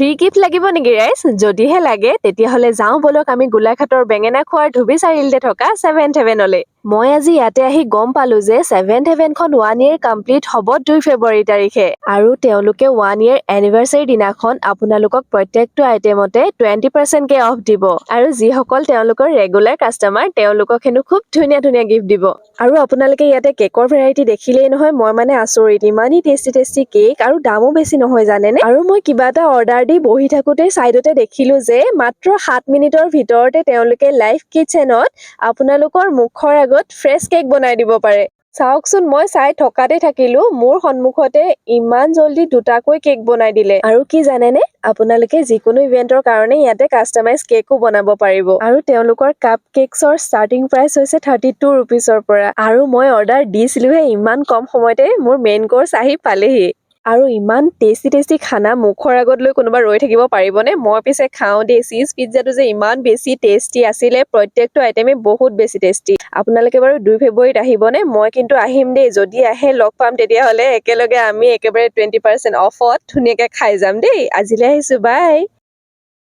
Free gift লাগিব নেকি ৰাইজ? যদিহে লাগে তেতিয়াহ'লে যাওঁ বলক আমি গোলাঘাটৰ বেঙেনা খোৱাৰ ধুবি চাৰিআলিতে থকা ছেভেন্থ হেভেনলৈ। মই আজি ইয়াতে আহি গম পালো যে ছেভেন্থ হেভেনখন 1 year কমপ্লিট হ'ব 2 ফেব্ৰুৱাৰী তাৰিখে। আৰু তেওঁলোকে 1 year এনিভাৰ্চাৰী দিনাখন আপোনালোকক প্ৰত্যেকটো আইটেমতে 20% কে অফ দিব। আৰু যিসকল তেওঁলোকৰ ৰেগুলাৰ কাষ্টমাৰ তেওঁলোকক হেনো খুব ধুনীয়া ধুনীয়া গিফ্ট দিব। আৰু আপোনালোকে ইয়াতে কেকৰ ভেৰাইটি দেখিলেই নহয়, মই মানে আচৰিত, ইমানেই টেষ্টি কেক আৰু দামো বেছি নহয় জানেনে। আৰু মই কিবা এটা অৰ্ডাৰ দি বহি থাকোঁতে চাইডতে দেখিলো যে মাত্ৰ 7 মিনিটৰ ভিতৰতে তেওঁলোকে লাইভ কিটচেনত আপোনালোকৰ মুখৰ আগত ফ্ৰেছ কেক বনাই দিব পাৰে। চাওকচোন, মই চাই থকাতে থাকিলো, মোৰ সন্মুখতে ইমান জল্দি দুটাকৈ কেক বনাই দিলে। আৰু কি জানেনে, আপোনালোকে যিকোনো ইভেন্টৰ কাৰণে ইয়াতে কাষ্টমাইজ কেকো বনাব পাৰিব। আৰু তেওঁলোকৰ কাপ কেকছৰ ষ্টাৰ্টিং প্ৰাইচ হৈছে 32 ৰুপিছৰ পৰা। আৰু মই অৰ্ডাৰ দিছিলোহে, ইমান কম সময়তে মোৰ মেইন কৰ্চ আহি পালেহি। আৰু ইমান টেষ্টি খানা মুখৰ আগত লৈ কোনোবা ৰৈ থাকিব পাৰিবনে? মই পিছে খাওঁ দেই। চীজ পিজ্জাটো যে ইমান বেছি টেষ্টি আছিলে, প্ৰত্যেকটো আইটেমে বহুত বেছি টেষ্টি। আপোনালোকে বাৰু 2 ফেব্ৰুৱাৰীত আহিবনে? মই কিন্তু আহিম দেই। যদি আহে লগ পাম, তেতিয়াহ'লে একেলগে আমি একেবাৰে 20% অফত ধুনীয়াকৈ খাই যাম দেই। আজিলৈ আহিছোঁ, বাই।